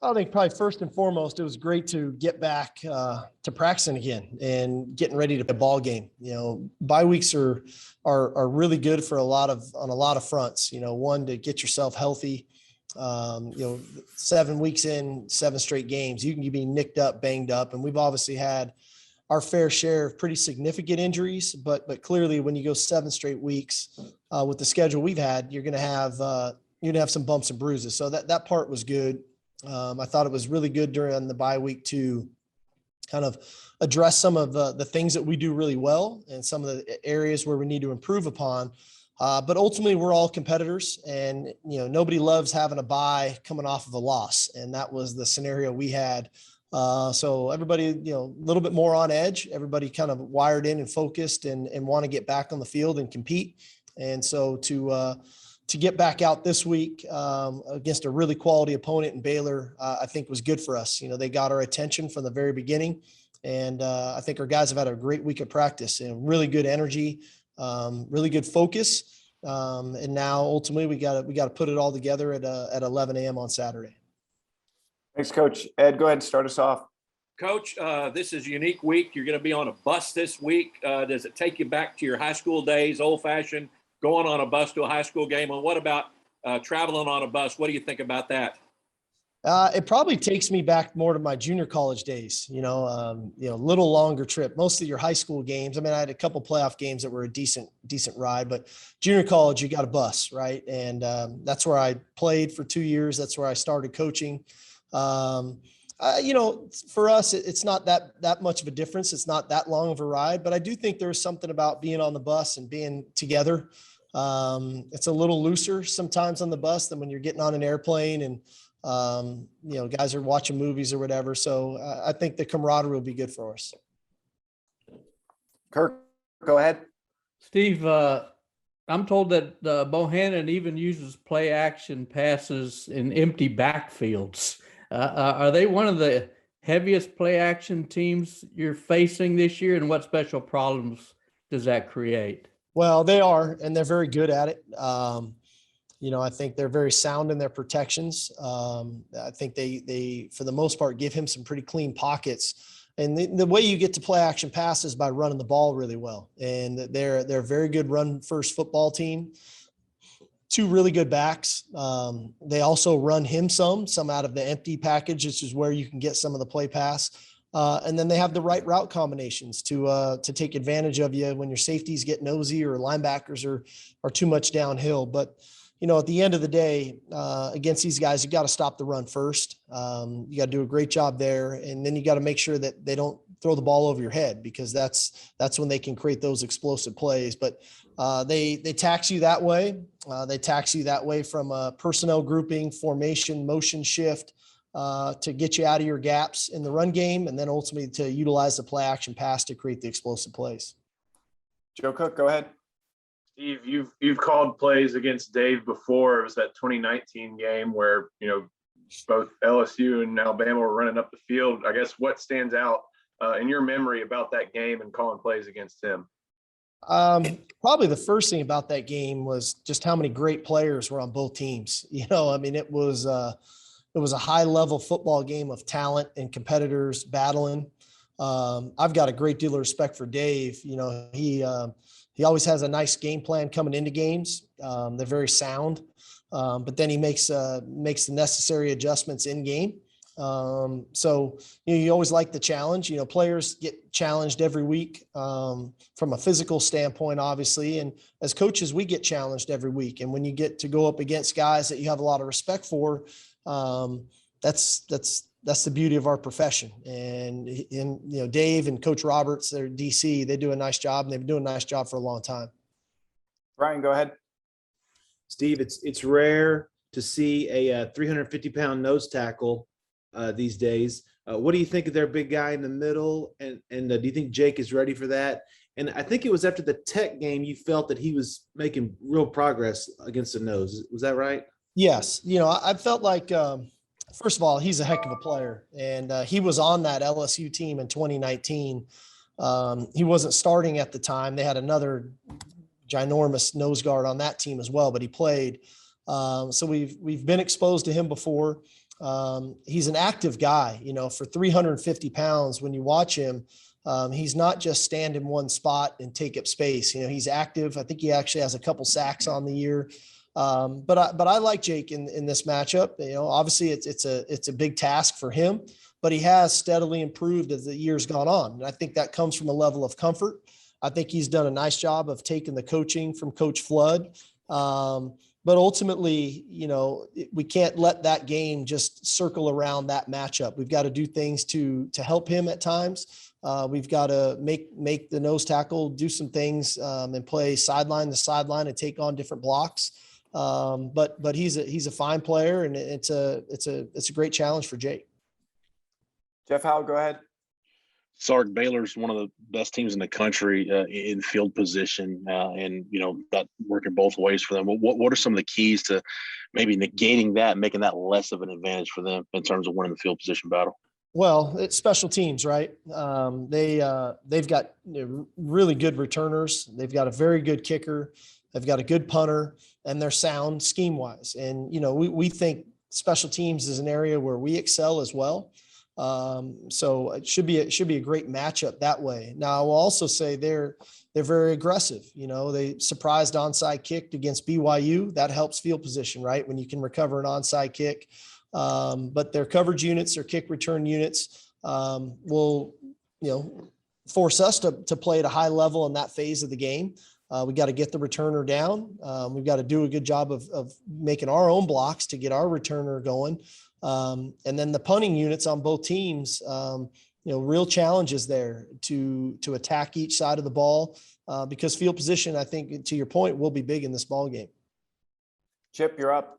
I think probably first and foremost, it was great to get back to practicing again and getting ready to play a ball game. Bye weeks are really good for on a lot of fronts. One, to get yourself healthy. 7 weeks in, 7 straight games, you can be nicked up, banged up, and we've obviously had our fair share of pretty significant injuries. But clearly, when you go 7 straight weeks with the schedule we've had, you're going to have some bumps and bruises. So that part was good. I thought it was really good during the bye week to kind of address some of the things that we do really well and some of the areas where we need to improve upon. But ultimately, we're all competitors, and nobody loves having a bye coming off of a loss, and that was the scenario we had. So everybody, a little bit more on edge. Everybody kind of wired in and focused and want to get back on the field and compete. And so to get back out this week against a really quality opponent in Baylor, I think was good for us. They got our attention from the very beginning, and I think our guys have had a great week of practice and really good energy, really good focus. And now ultimately we got to put it all together at 11 a.m. on Saturday. Thanks, Coach. Ed, go ahead and start us off. Coach, this is a unique week. You're going to be on a bus this week. Does it take you back to your high school days, old-fashioned, going on a bus to a high school game? And what about traveling on a bus? What do you think about that? It probably takes me back more to my junior college days, little longer trip. Most of your high school games, I had a couple playoff games that were a decent ride, but junior college, you got a bus, right? And that's where I played for 2 years. That's where I started coaching. For us, it's not that much of a difference. It's not that long of a ride, but I do think there's something about being on the bus and being together. It's a little looser sometimes on the bus than when you're getting on an airplane and, guys are watching movies or whatever. So I think the camaraderie will be good for us. Kirk, go ahead. Steve, I'm told that Bohannon even uses play action passes in empty backfields. Are they one of the heaviest play action teams you're facing this year? And what special problems does that create? Well, they are, and they're very good at it. I think they're very sound in their protections. I think they, for the most part, give him some pretty clean pockets. And the way you get to play action pass is by running the ball really well. And they're a very good run first football team. 2 really good backs. They also run him some out of the empty package, which is where you can get some of the play pass. And then they have the right route combinations to take advantage of you when your safeties get nosy or linebackers are too much downhill. But at the end of the day, against these guys, you got to stop the run first. You got to do a great job there, and then you got to make sure that they don't throw the ball over your head, because that's when they can create those explosive plays. But they tax you that way. They tax you that way from a personnel grouping, formation, motion shift to get you out of your gaps in the run game, and then ultimately to utilize the play action pass to create the explosive plays. Joe Cook, go ahead. Steve, you've called plays against Dave before. It was that 2019 game where, both LSU and Alabama were running up the field. I guess what stands out in your memory about that game and calling plays against him? Probably the first thing about that game was just how many great players were on both teams. It was a high level football game of talent and competitors battling. I've got a great deal of respect for Dave. He always has a nice game plan coming into games. They're very sound, but then he makes the necessary adjustments in game. So you always like the challenge. Players get challenged every week from a physical standpoint, obviously, and as coaches, we get challenged every week. And when you get to go up against guys that you have a lot of respect for, that's the beauty of our profession. And Dave and Coach Roberts, their DC, they do a nice job, and they've been doing a nice job for a long time. Brian, go ahead. Steve, it's rare to see a 350-pound nose tackle these days. What do you think of their big guy in the middle? And do you think Jake is ready for that? And I think it was after the Tech game you felt that he was making real progress against the nose. Was that right? Yes. I felt like first of all, he's a heck of a player, and he was on that LSU team in 2019. He wasn't starting at the time. They had another ginormous nose guard on that team as well, but he played. So we've been exposed to him before. He's an active guy, for 350 pounds. When you watch him, he's not just stand in one spot and take up space. He's active. I think he actually has a couple sacks on the year. But I like Jake in this matchup. Obviously it's a big task for him, but he has steadily improved as the year's gone on. And I think that comes from a level of comfort. I think he's done a nice job of taking the coaching from Coach Flood. But ultimately, we can't let that game just circle around that matchup. We've got to do things to help him at times. We've got to make the nose tackle do some things and play sideline to sideline and take on different blocks. But he's a fine player, and it's a great challenge for Jake. Jeff Howe, go ahead. Sark, Baylor's one of the best teams in the country in field position, and that working both ways for them. What are some of the keys to maybe negating that, making that less of an advantage for them in terms of winning the field position battle? Well, it's special teams, right? They've got really good returners. They've got a very good kicker. They've got a good punter, and they're sound scheme wise. And we think special teams is an area where we excel as well. So it should be a great matchup that way. Now, I will also say they're very aggressive. They surprised onside kicked against BYU. That helps field position, right? When you can recover an onside kick. But their coverage units, their kick return units, will, force us to play at a high level in that phase of the game. We got to get the returner down. We've got to do a good job of making our own blocks to get our returner going. And then the punting units on both teams, real challenges there to attack each side of the ball, because field position, I think, to your point, will be big in this ball game. Chip, you're up.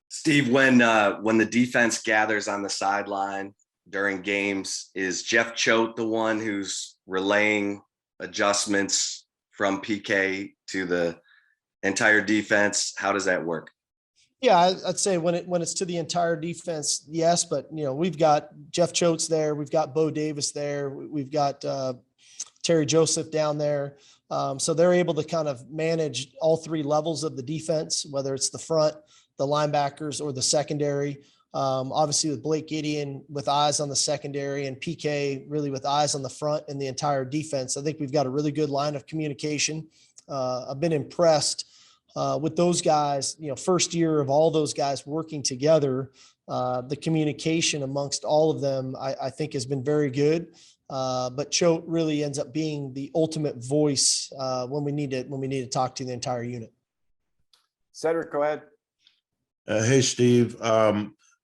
Steve, when the defense gathers on the sideline during games, is Jeff Choate the one who's relaying adjustments from PK to the entire defense? How does that work? Yeah, I'd say when it's to the entire defense, yes. But we've got Jeff Choate's there, we've got Bo Davis there, we've got Terry Joseph down there, so they're able to kind of manage all three levels of the defense, whether it's the front, the linebackers, or the secondary. Obviously, with Blake Gideon with eyes on the secondary, and PK really with eyes on the front and the entire defense, I think we've got a really good line of communication. I've been impressed with those guys, first year of all those guys working together. The communication amongst all of them, I think, has been very good. But Choate really ends up being the ultimate voice when we need to talk to the entire unit. Cedric, go ahead. Hey, Steve.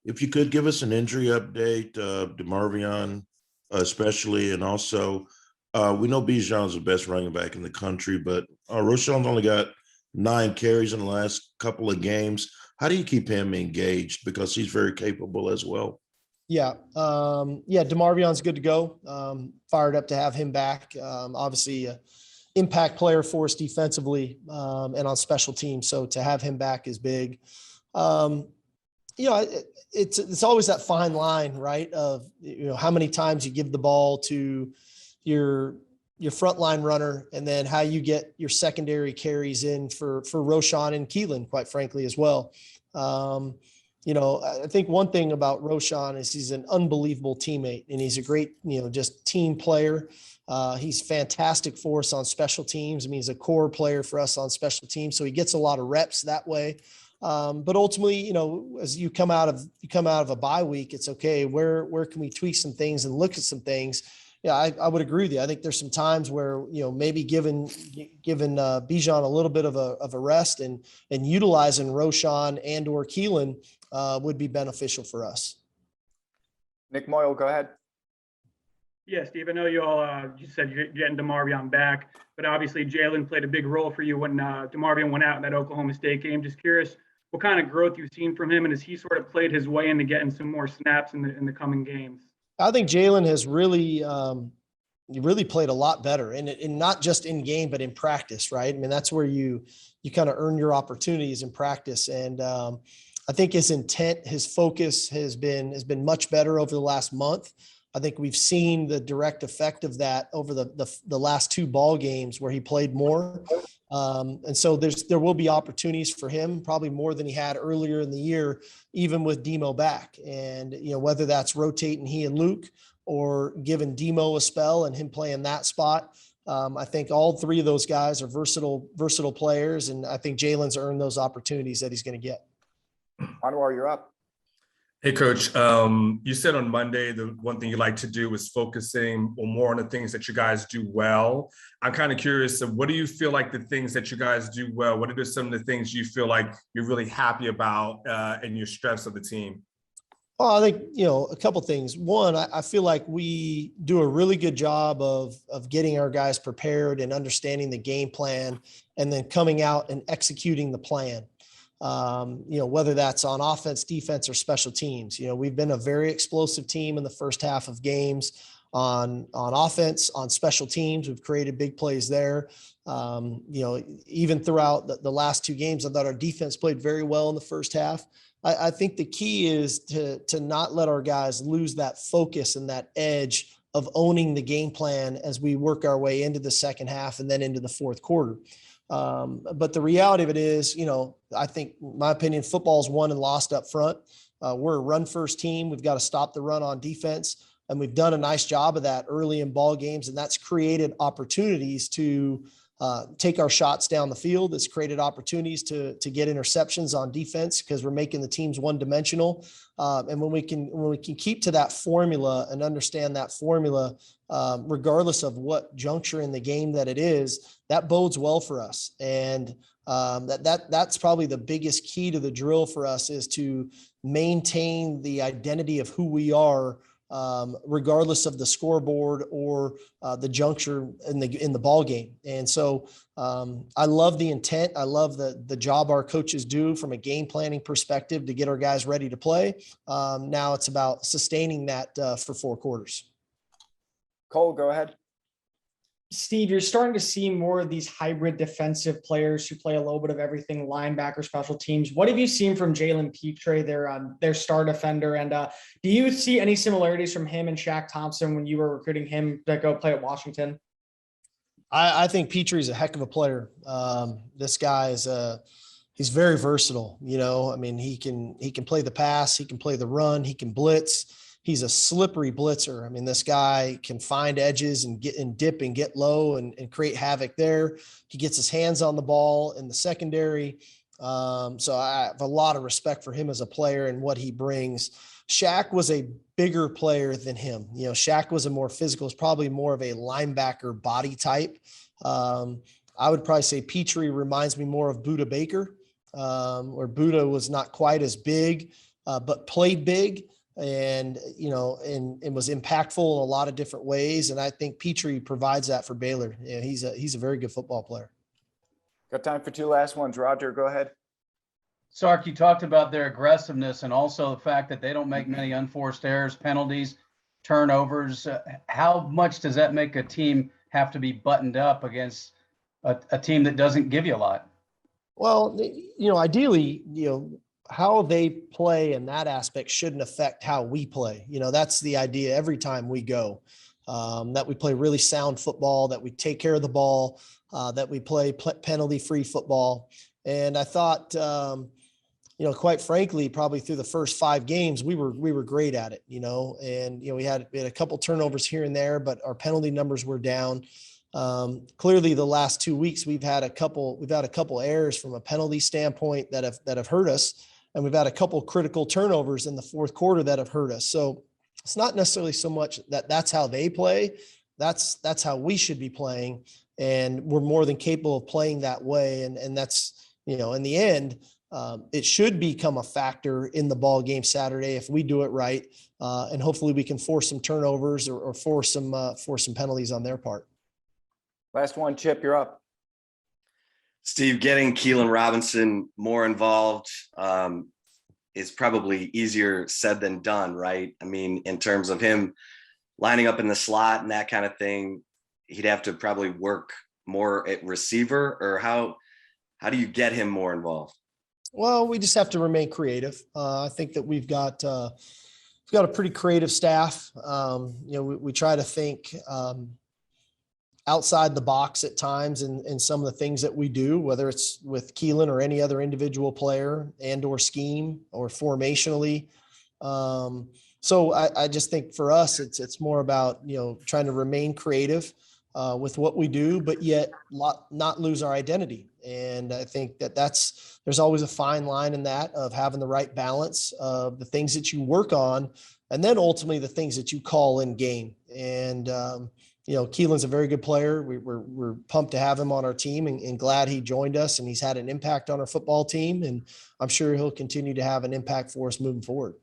If you could give us an injury update, DeMarvion especially, and also we know Bijan's the best running back in the country, but Roschon's only got 9 carries in the last couple of games. How do you keep him engaged? Because he's very capable as well. Yeah. DeMarvion's good to go. Fired up to have him back. Obviously, impact player for us defensively and on special teams. So to have him back is big. It's always that fine line, right? Of, how many times you give the ball to your frontline runner, and then how you get your secondary carries in for Roschon and Keelan, quite frankly, as well. I think one thing about Roschon is he's an unbelievable teammate, and he's a great, just team player. He's fantastic for us on special teams. I mean, he's a core player for us on special teams, so he gets a lot of reps that way. But ultimately, as you come out of a bye week, it's okay. Where can we tweak some things and look at some things? Yeah, I would agree with you. I think there's some times where, maybe giving Bijan a little bit of a rest and utilizing Roschon and or Keelan would be beneficial for us. Nick Moyle, go ahead. Yeah, Steve, I know you said you're getting DeMarvion back, but obviously Jalen played a big role for you when DeMarvion went out in that Oklahoma State game. Just curious what kind of growth you've seen from him, and has he sort of played his way into getting some more snaps in the coming games? I think Jalen has really played a lot better, and not just in game, but in practice, right? I mean, that's where you kind of earn your opportunities in practice. And I think his intent, his focus has been much better over the last month. I think we've seen the direct effect of that over the last 2 ball games where he played more. And so there will be opportunities for him, probably more than he had earlier in the year, even with Demo back. And, whether that's rotating he and Luke or giving Demo a spell and him playing that spot. I think all three of those guys are versatile players. And I think Jalen's earned those opportunities that he's going to get. Anwar, you're up. Hey, Coach. You said on Monday the one thing you like to do is focusing more on the things that you guys do well. I'm kind of curious of what do you feel like the things that you guys do well? What are some of the things you feel like you're really happy about and your strengths of the team? Well, I think, a couple things. One, I feel like we do a really good job of getting our guys prepared and understanding the game plan and then coming out and executing the plan. Whether that's on offense, defense, or special teams. We've been a very explosive team in the first half of games on offense, on special teams. We've created big plays there. Even throughout the last two games, I thought our defense played very well in the first half. I think the key is to not let our guys lose that focus and that edge of owning the game plan as we work our way into the second half and then into the fourth quarter. But the reality of it is, I think, in my opinion, football's won and lost up front. We're a run first team. We've got to stop the run on defense. And we've done a nice job of that early in ball games. And that's created opportunities to take our shots down the field. It's created opportunities to get interceptions on defense because we're making the teams one dimensional. And when we can keep to that formula and understand that formula, regardless of what juncture in the game that it is, that bodes well for us. And that's probably the biggest key to the drill for us is to maintain the identity of who we are, regardless of the scoreboard or the juncture in the ball game. And so I love the intent. I love the job our coaches do from a game planning perspective to get our guys ready to play. Now it's about sustaining that for 4 quarters. Cole, go ahead. Steve, you're starting to see more of these hybrid defensive players who play a little bit of everything, linebacker, special teams. What have you seen from Jalen Petre, their star defender? And do you see any similarities from him and Shaq Thompson when you were recruiting him to go play at Washington? I think Petrie is a heck of a player. This guy is he's very versatile. I mean, he can play the pass, he can play the run, he can blitz. He's a slippery blitzer. I mean, this guy can find edges and get and dip and get low and create havoc there. He gets his hands on the ball in the secondary. So I have a lot of respect for him as a player and what he brings. Shaq was a bigger player than him. Shaq was a more physical, is probably more of a linebacker body type. I would probably say Petrie reminds me more of Buda Baker, where Buda was not quite as big, but played big. And was impactful in a lot of different ways. And I think Petrie provides that for Baylor. He's a very good football player. Got time for 2 last ones. Roger, go ahead. Sark, you talked about their aggressiveness and also the fact that they don't make many unforced errors, penalties, turnovers. How much does that make a team have to be buttoned up against a team that doesn't give you a lot? Well, ideally, how they play in that aspect shouldn't affect how we play. That's the idea every time we go, that we play really sound football, that we take care of the ball, that we play penalty-free football. And I thought, quite frankly, probably through the first 5 games, we were great at it, and, we had a couple turnovers here and there, but our penalty numbers were down. Clearly the last 2 weeks, we've had a couple errors from a penalty standpoint that have hurt us. And we've had a couple critical turnovers in the fourth quarter that have hurt us. So it's not necessarily so much that's how they play. That's how we should be playing. And we're more than capable of playing that way. And that's, in the end, it should become a factor in the ball game Saturday if we do it right. And hopefully we can force some turnovers or force some penalties on their part. Last one, Chip, you're up. Steve, getting Keelan Robinson more involved is probably easier said than done, right? I mean, in terms of him lining up in the slot and that kind of thing, he'd have to probably work more at receiver, or how do you get him more involved? Well, we just have to remain creative. I think that we've got a pretty creative staff. We try to think outside the box at times in some of the things that we do, whether it's with Keelan or any other individual player and or scheme or formationally. So I just think for us, it's more about, trying to remain creative with what we do, but yet not lose our identity. And I think there's always a fine line in that of having the right balance of the things that you work on, and then ultimately the things that you call in game. And, Keelan's a very good player. We're pumped to have him on our team and glad he joined us, and he's had an impact on our football team. And I'm sure he'll continue to have an impact for us moving forward.